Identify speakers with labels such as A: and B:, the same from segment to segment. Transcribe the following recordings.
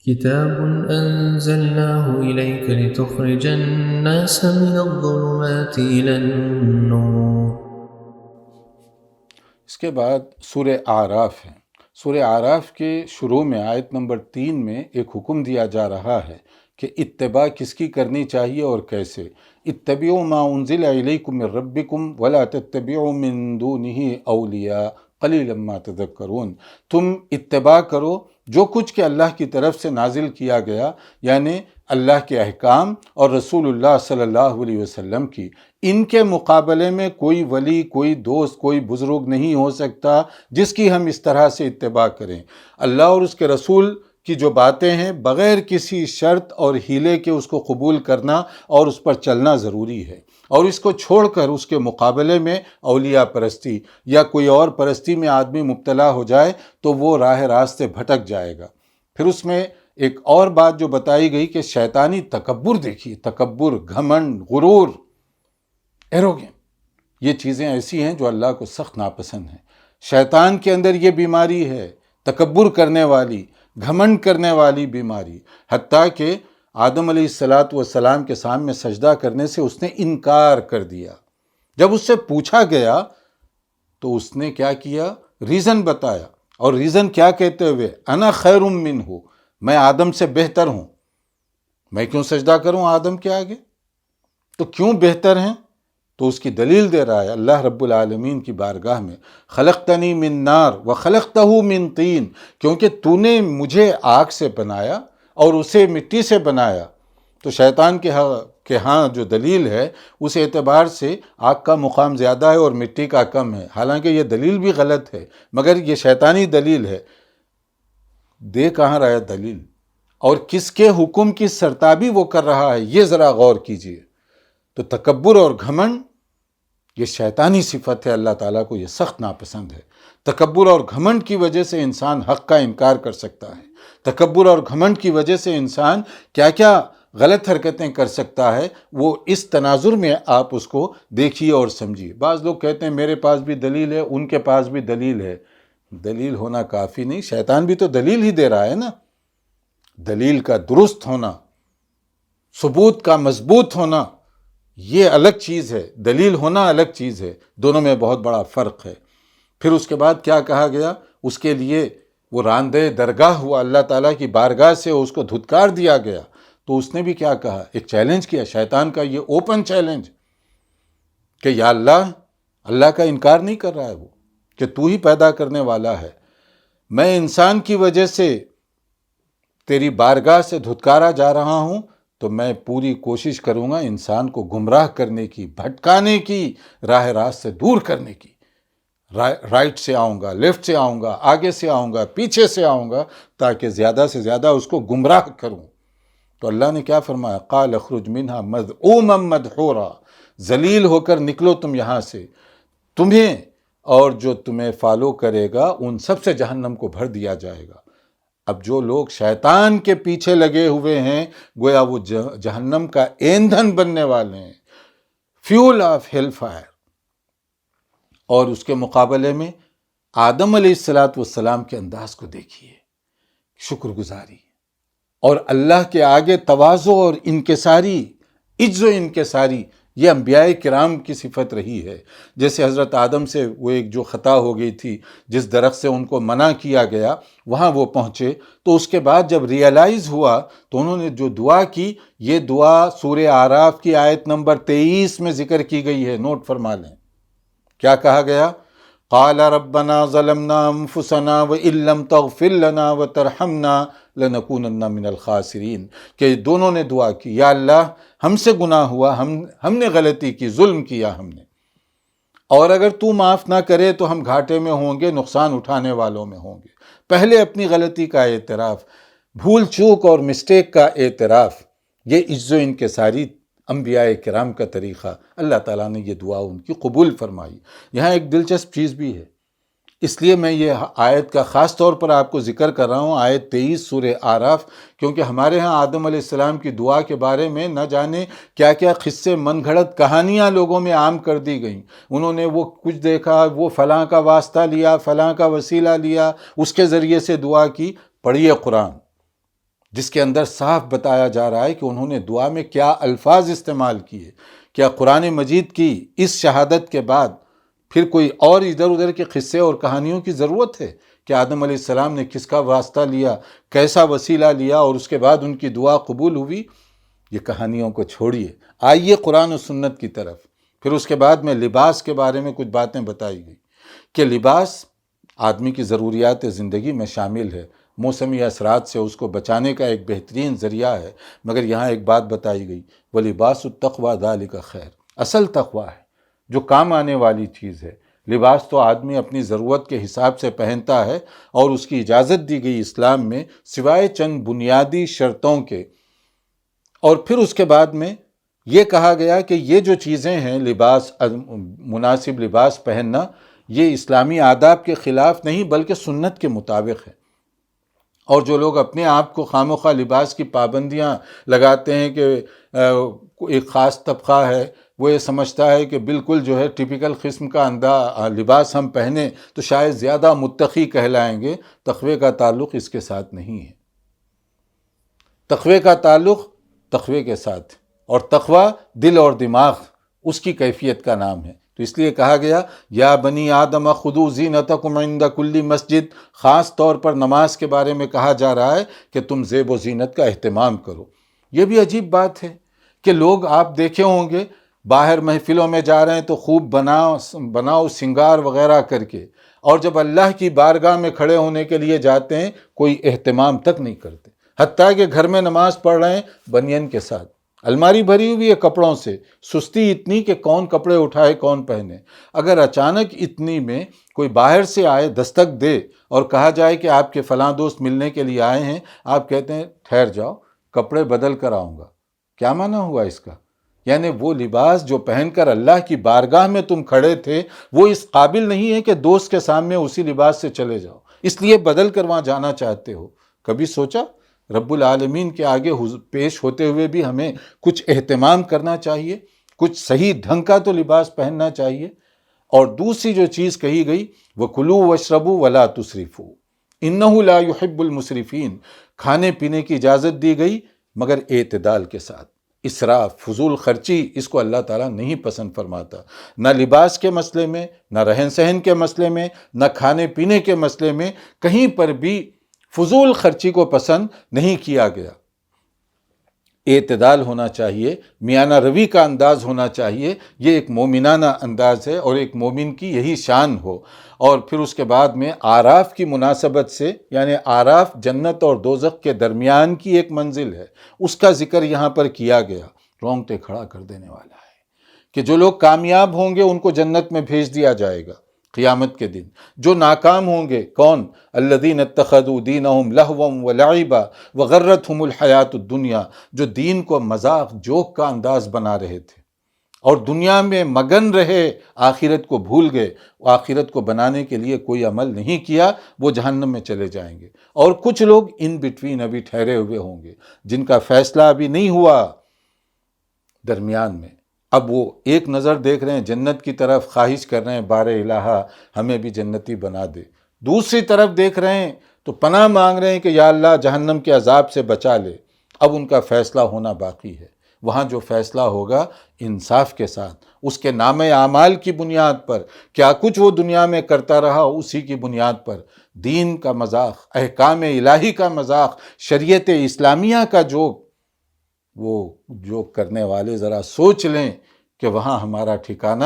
A: كتاب أنزلناه إليك لتخرج الناس من الظلمات إلى النور۔
B: اس کے بعد سورہ اعراف ہے۔ سورہ اعراف کے شروع میں آیت نمبر 3 میں ایک حکم دیا جا رہا ہے کہ اتباع کس کی کرنی چاہیے اور کیسے۔ اتبعوا ما انزل الیکم من ربکم ولا تتبعوا من دونہ اولیاء قلیلا ما تذکرون۔ تم اتباع کرو جو کچھ کہ اللہ کی طرف سے نازل کیا گیا، یعنی اللہ کے احکام اور رسول اللہ صلی اللہ علیہ وسلم کی۔ ان کے مقابلے میں کوئی ولی، کوئی دوست، کوئی بزرگ نہیں ہو سکتا جس کی ہم اس طرح سے اتباع کریں۔ اللہ اور اس کے رسول کی جو باتیں ہیں بغیر کسی شرط اور ہیلے کے اس کو قبول کرنا اور اس پر چلنا ضروری ہے، اور اس کو چھوڑ کر اس کے مقابلے میں اولیاء پرستی یا کوئی اور پرستی میں آدمی مبتلا ہو جائے تو وہ راہ راست سے بھٹک جائے گا۔ پھر اس میں ایک اور بات جو بتائی گئی کہ شیطانی تکبر دیکھیے، تکبر، گھمنڈ، غرور، ایروگین، یہ چیزیں ایسی ہیں جو اللہ کو سخت ناپسند ہیں۔ شیطان کے اندر یہ بیماری ہے، تکبر کرنے والی، گھمنڈ کرنے والی بیماری، حتیٰ کہ آدم علیہ السلام کے سامنے سجدہ کرنے سے اس نے انکار کر دیا۔ جب اس سے پوچھا گیا تو اس نے کیا کیا؟ ریزن بتایا، اور ریزن کیا کہتے ہوئے؟ انا خیر منہ، میں آدم سے بہتر ہوں، میں کیوں سجدہ کروں آدم کے آگے؟ تو کیوں بہتر ہیں؟ تو اس کی دلیل دے رہا ہے اللہ رب العالمین کی بارگاہ میں، خلقتنی من نار وخلقتہ من طین، کیونکہ تو نے مجھے آگ سے بنایا اور اسے مٹی سے بنایا۔ تو شیطان کے ہاں جو دلیل ہے اس اعتبار سے آگ کا مقام زیادہ ہے اور مٹی کا کم ہے، حالانکہ یہ دلیل بھی غلط ہے، مگر یہ شیطانی دلیل ہے۔ دے کہاں رہا ہے دلیل، اور کس کے حکم کی سرتابی وہ کر رہا ہے، یہ ذرا غور کیجئے۔ تو تکبر اور گھمنڈ یہ شیطانی صفت ہے، اللہ تعالیٰ کو یہ سخت ناپسند ہے۔ تکبر اور گھمنڈ کی وجہ سے انسان حق کا انکار کر سکتا ہے، تکبر اور گھمنڈ کی وجہ سے انسان کیا کیا غلط حرکتیں کر سکتا ہے، وہ اس تناظر میں آپ اس کو دیکھیے اور سمجھیے۔ بعض لوگ کہتے ہیں میرے پاس بھی دلیل ہے، ان کے پاس بھی دلیل ہے۔ دلیل ہونا کافی نہیں، شیطان بھی تو دلیل ہی دے رہا ہے نا۔ دلیل کا درست ہونا، ثبوت کا مضبوط ہونا، یہ الگ چیز ہے، دلیل ہونا الگ چیز ہے، دونوں میں بہت بڑا فرق ہے۔ پھر اس کے بعد کیا کہا گیا؟ اس کے لیے وہ راندے درگاہ ہوا، اللہ تعالیٰ کی بارگاہ سے اس کو دھتکار دیا گیا۔ تو اس نے بھی کیا کہا؟ ایک چیلنج کیا، شیطان کا یہ اوپن چیلنج کہ یا اللہ کا انکار نہیں کر رہا ہے وہ، کہ تو ہی پیدا کرنے والا ہے، میں انسان کی وجہ سے تیری بارگاہ سے دھتکارا جا رہا ہوں، تو میں پوری کوشش کروں گا انسان کو گمراہ کرنے کی، بھٹکانے کی، راہ راست سے دور کرنے کی۔ رائٹ سے آؤں گا، لیفٹ سے آؤں گا، آگے سے آؤں گا، پیچھے سے آؤں گا، تاکہ زیادہ سے زیادہ اس کو گمراہ کروں۔ تو اللہ نے کیا فرمایا؟ قال اخرج منہا مذءوما مدحورا، ذلیل ہو کر نکلو تم یہاں سے، تمہیں اور جو تمہیں فالو کرے گا ان سب سے جہنم کو بھر دیا جائے گا۔ اب جو لوگ شیطان کے پیچھے لگے ہوئے ہیں گویا وہ جہنم کا ایندھن بننے والے ہیں، فیول آف ہیل فائر۔ اور اس کے مقابلے میں آدم علیہ السلام کے انداز کو دیکھیے، شکر گزاری اور اللہ کے آگے تواضع اور انکساری، عجز و انکساری، یہ انبیاء کرام کی صفت رہی ہے۔ جیسے حضرت آدم سے وہ ایک جو خطا ہو گئی تھی، جس درخت سے ان کو منع کیا گیا، وہاں وہ پہنچے، تو اس کے بعد جب ریئلائز ہوا تو انہوں نے جو دعا کی، یہ دعا سورہ اعراف کی آیت نمبر 23 میں ذکر کی گئی ہے، نوٹ فرما لیں۔ کیا کہا گیا؟ قال ربنا ظلمنا انفسنا وان لم تغفر لنا وترحمنا لنکونن من الخاسرین، کہ دونوں نے دعا کی، یا اللہ ہم سے گناہ ہوا، ہم نے غلطی کی، ظلم کیا ہم نے، اور اگر تو معاف نہ کرے تو ہم گھاٹے میں ہوں گے، نقصان اٹھانے والوں میں ہوں گے۔ پہلے اپنی غلطی کا اعتراف، بھول چوک اور مسٹیک کا اعتراف، یہ عجز و انکساری انبیاء کرام کا طریقہ۔ اللہ تعالیٰ نے یہ دعا ان کی قبول فرمائی۔ یہاں ایک دلچسپ چیز بھی ہے، اس لیے میں یہ آیت کا خاص طور پر آپ کو ذکر کر رہا ہوں، آیت 23 سورہ اعراف، کیونکہ ہمارے ہاں آدم علیہ السلام کی دعا کے بارے میں نہ جانے کیا کیا قصے، من گھڑت کہانیاں لوگوں میں عام کر دی گئیں۔ انہوں نے وہ کچھ دیکھا، وہ فلاں کا واسطہ لیا، فلاں کا وسیلہ لیا، اس کے ذریعے سے دعا کی۔ پڑھیے قرآن، جس کے اندر صاف بتایا جا رہا ہے کہ انہوں نے دعا میں کیا الفاظ استعمال کیے. کیا قرآن مجید کی اس شہادت کے بعد پھر کوئی اور ادھر ادھر کے قصے اور کہانیوں کی ضرورت ہے کہ آدم علیہ السلام نے کس کا واسطہ لیا، کیسا وسیلہ لیا اور اس کے بعد ان کی دعا قبول ہوئی؟ یہ کہانیوں کو چھوڑیے، آئیے قرآن و سنت کی طرف. پھر اس کے بعد میں لباس کے بارے میں کچھ باتیں بتائی گئی کہ لباس آدمی کی ضروریات زندگی میں شامل ہے، موسمی اثرات سے اس کو بچانے کا ایک بہترین ذریعہ ہے. مگر یہاں ایک بات بتائی گئی، وَلِبَاسُ التَّقْوَىٰ ذَلِكَ خیر. اصل تقویٰ ہے جو کام آنے والی چیز ہے. لباس تو آدمی اپنی ضرورت کے حساب سے پہنتا ہے اور اس کی اجازت دی گئی اسلام میں سوائے چند بنیادی شرطوں کے. اور پھر اس کے بعد میں یہ کہا گیا کہ یہ جو چیزیں ہیں لباس، مناسب لباس پہننا، یہ اسلامی آداب کے خلاف نہیں بلکہ سنت کے مطابق ہے. اور جو لوگ اپنے آپ کو خام و خواہ لباس کی پابندیاں لگاتے ہیں کہ ایک خاص طبقہ ہے وہ یہ سمجھتا ہے کہ بالکل جو ہے ٹپیکل قسم کا لباس ہم پہنیں تو شاید زیادہ متقی کہلائیں گے. تقوی کا تعلق اس کے ساتھ نہیں ہے. تقوی کا تعلق تقوی کے ساتھ، اور تقوی دل اور دماغ اس کی کیفیت کا نام ہے. تو اس لیے کہا گیا یا بنی آدم خذوا زینتکم عند کل مسجد. خاص طور پر نماز کے بارے میں کہا جا رہا ہے کہ تم زیب و زینت کا اہتمام کرو. یہ بھی عجیب بات ہے کہ لوگ آپ دیکھے ہوں گے باہر محفلوں میں جا رہے ہیں تو خوب بناؤ سنگار وغیرہ کر کے، اور جب اللہ کی بارگاہ میں کھڑے ہونے کے لیے جاتے ہیں کوئی اہتمام تک نہیں کرتے. حتیٰ کہ گھر میں نماز پڑھ رہے ہیں بنین کے ساتھ، الماری بھری ہوئی ہے کپڑوں سے، سستی اتنی کہ کون کپڑے اٹھائے کون پہنے. اگر اچانک اتنی میں کوئی باہر سے آئے دستک دے اور کہا جائے کہ آپ کے فلاں دوست ملنے کے لیے آئے ہیں، آپ کہتے ہیں ٹھہر جاؤ کپڑے بدل کر آؤں گا. کیا معنی ہوا اس کا؟ یعنی وہ لباس جو پہن کر اللہ کی بارگاہ میں تم کھڑے تھے وہ اس قابل نہیں ہے کہ دوست کے سامنے اسی لباس سے چلے جاؤ، اس لیے بدل کر وہاں جانا چاہتے ہو. کبھی سوچا رب العالمین کے آگے پیش ہوتے ہوئے بھی ہمیں کچھ اہتمام کرنا چاہیے، کچھ صحیح ڈھنگ کا تو لباس پہننا چاہیے. اور دوسری جو چیز کہی گئی وَكُلُوا وَاشْرَبُوا وَلَا تُسْرِفُوا إِنَّهُ لَا يُحِبُّ الْمُسْرِفِينَ. کھانے پینے کی اجازت دی گئی مگر اعتدال کے ساتھ. اسراف، فضول خرچی، اس کو اللہ تعالیٰ نہیں پسند فرماتا. نہ لباس کے مسئلے میں، نہ رہن سہن کے مسئلے میں، نہ کھانے پینے کے مسئلے میں، کہیں پر بھی فضول خرچی کو پسند نہیں کیا گیا. اعتدال ہونا چاہیے، میانہ روی کا انداز ہونا چاہیے. یہ ایک مومنانہ انداز ہے اور ایک مومن کی یہی شان ہو. اور پھر اس کے بعد میں آراف کی مناسبت سے، یعنی آراف جنت اور دوزخ کے درمیان کی ایک منزل ہے، اس کا ذکر یہاں پر کیا گیا. رونگٹے کھڑا کر دینے والا ہے کہ جو لوگ کامیاب ہوں گے ان کو جنت میں بھیج دیا جائے گا قیامت کے دن. جو ناکام ہوں گے کون؟ الذین اتخذوا دینہم لہوا ولعبا وغرتہم الحیات الدنیا. جو دین کو مذاق جوک کا انداز بنا رہے تھے اور دنیا میں مگن رہے، آخرت کو بھول گئے، آخرت کو بنانے کے لیے کوئی عمل نہیں کیا، وہ جہنم میں چلے جائیں گے. اور کچھ لوگ ان بٹوین ابھی ٹھہرے ہوئے ہوں گے جن کا فیصلہ ابھی نہیں ہوا درمیان میں. اب وہ ایک نظر دیکھ رہے ہیں جنت کی طرف، خواہش کر رہے ہیں بار الہا ہمیں بھی جنتی بنا دے. دوسری طرف دیکھ رہے ہیں تو پناہ مانگ رہے ہیں کہ یا اللہ جہنم کے عذاب سے بچا لے. اب ان کا فیصلہ ہونا باقی ہے. وہاں جو فیصلہ ہوگا انصاف کے ساتھ، اس کے نام اعمال کی بنیاد پر، کیا کچھ وہ دنیا میں کرتا رہا اسی کی بنیاد پر. دین کا مذاق، احکام الہی کا مذاق، شریعت اسلامیہ کا جو کرنے والے ذرا سوچ لیں کہ وہاں ہمارا ٹھکانہ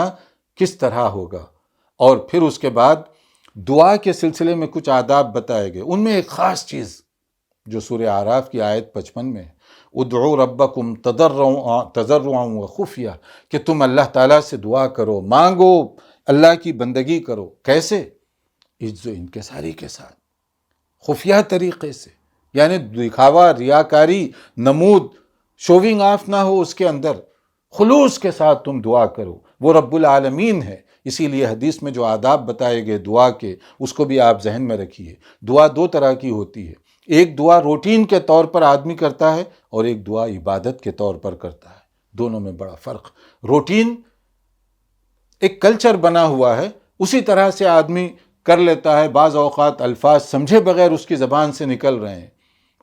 B: کس طرح ہوگا. اور پھر اس کے بعد دعا کے سلسلے میں کچھ آداب بتائے گئے. ان میں ایک خاص چیز جو سورہ اعراف کی آیت 55 میں ہے، ادعوا ربکم تضرعا وخفیہ، کہ تم اللہ تعالیٰ سے دعا کرو، مانگو، اللہ کی بندگی کرو. کیسے؟ عجز و انکساری کے ساتھ، خفیہ طریقے سے. یعنی دکھاوا، ریاکاری، نمود، شوونگ آف نہ ہو اس کے اندر. خلوص کے ساتھ تم دعا کرو. وہ رب العالمین ہے. اسی لیے حدیث میں جو آداب بتائے گئے دعا کے، اس کو بھی آپ ذہن میں رکھیے. دعا دو طرح کی ہوتی ہے. ایک دعا روٹین کے طور پر آدمی کرتا ہے اور ایک دعا عبادت کے طور پر کرتا ہے. دونوں میں بڑا فرق. روٹین ایک کلچر بنا ہوا ہے، اسی طرح سے آدمی کر لیتا ہے. بعض اوقات الفاظ سمجھے بغیر اس کی زبان سے نکل رہے ہیں،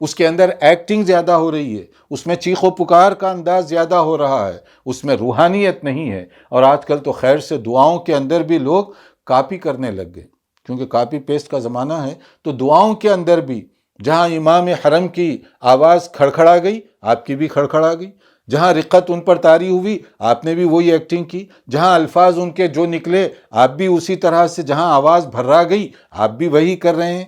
B: اس کے اندر ایکٹنگ زیادہ ہو رہی ہے، اس میں چیخ و پکار کا انداز زیادہ ہو رہا ہے، اس میں روحانیت نہیں ہے۔ اور آج کل تو خیر سے دعاؤں کے اندر بھی لوگ کاپی کرنے لگ گئے، کیونکہ کاپی پیسٹ کا زمانہ ہے، تو دعاؤں کے اندر بھی جہاں امام حرم کی آواز کھڑکھڑا گئی، آپ کی بھی کھڑکھڑا گئی، جہاں رقت ان پر طاری ہوئی، آپ نے بھی وہی ایکٹنگ کی، جہاں الفاظ ان کے جو نکلے آپ بھی اسی طرح سے، جہاں آواز بھرا گئی آپ بھی وہی کر رہے ہیں۔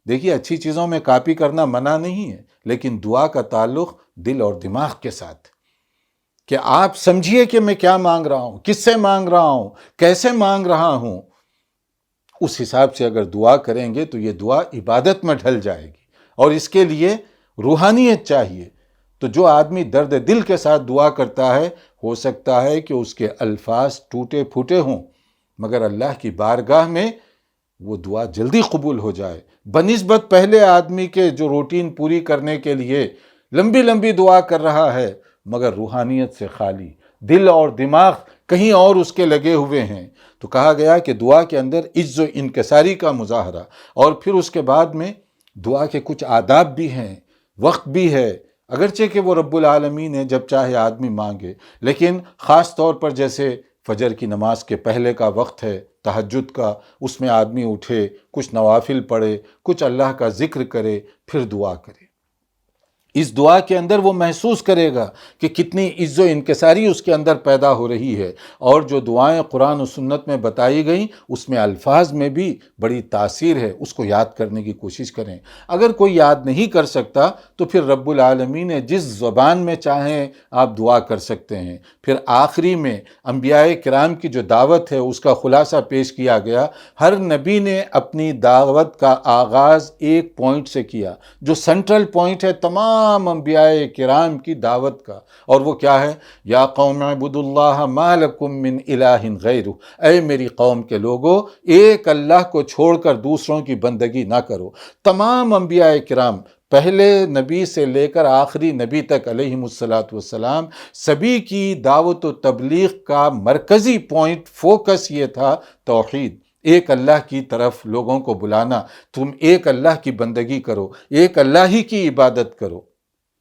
B: دیکھیے اچھی چیزوں میں کاپی کرنا منع نہیں ہے، لیکن دعا کا تعلق دل اور دماغ کے ساتھ، کہ آپ سمجھیے کہ میں کیا مانگ رہا ہوں، کس سے مانگ رہا ہوں، کیسے مانگ رہا ہوں، اس حساب سے اگر دعا کریں گے تو یہ دعا عبادت میں ڈھل جائے گی، اور اس کے لیے روحانیت چاہیے۔ تو جو آدمی درد دل کے ساتھ دعا کرتا ہے، ہو سکتا ہے کہ اس کے الفاظ ٹوٹے پھوٹے ہوں، مگر اللہ کی بارگاہ میں وہ دعا جلدی قبول ہو جائے، بنسبت پہلے آدمی کے جو روٹین پوری کرنے کے لیے لمبی لمبی دعا کر رہا ہے مگر روحانیت سے خالی، دل اور دماغ کہیں اور اس کے لگے ہوئے ہیں۔ تو کہا گیا کہ دعا کے اندر عجز و انکساری کا مظاہرہ، اور پھر اس کے بعد میں دعا کے کچھ آداب بھی ہیں، وقت بھی ہے، اگرچہ کہ وہ رب العالمین ہے، جب چاہے آدمی مانگے، لیکن خاص طور پر جیسے فجر کی نماز کے پہلے کا وقت ہے، تہجد کا، اس میں آدمی اٹھے، کچھ نوافل پڑھے، کچھ اللہ کا ذکر کرے، پھر دعا کرے۔ اس دعا کے اندر وہ محسوس کرے گا کہ کتنی عز و انکساری اس کے اندر پیدا ہو رہی ہے، اور جو دعائیں قرآن و سنت میں بتائی گئیں اس میں الفاظ میں بھی بڑی تاثیر ہے، اس کو یاد کرنے کی کوشش کریں۔ اگر کوئی یاد نہیں کر سکتا تو پھر رب العالمین نے جس زبان میں چاہیں آپ دعا کر سکتے ہیں۔ پھر آخری میں انبیاء کرام کی جو دعوت ہے اس کا خلاصہ پیش کیا گیا، ہر نبی نے اپنی دعوت کا آغاز ایک پوائنٹ سے کیا، جو سینٹرل پوائنٹ ہے تمام انبیاء کرام کی دعوت کا، اور وہ کیا ہے؟ یا قوم اعبدوا اللہ ما لکم من الہ غیرہ، اے میری قوم کے لوگوں، ایک اللہ کو چھوڑ کر دوسروں کی بندگی نہ کرو۔ تمام انبیاء کرام، پہلے نبی سے لے کر آخری نبی تک علیہم السلام، سبھی کی دعوت و تبلیغ کا مرکزی پوائنٹ، فوکس یہ تھا توحید، ایک اللہ کی طرف لوگوں کو بلانا، تم ایک اللہ کی بندگی کرو، ایک اللہ ہی کی عبادت کرو۔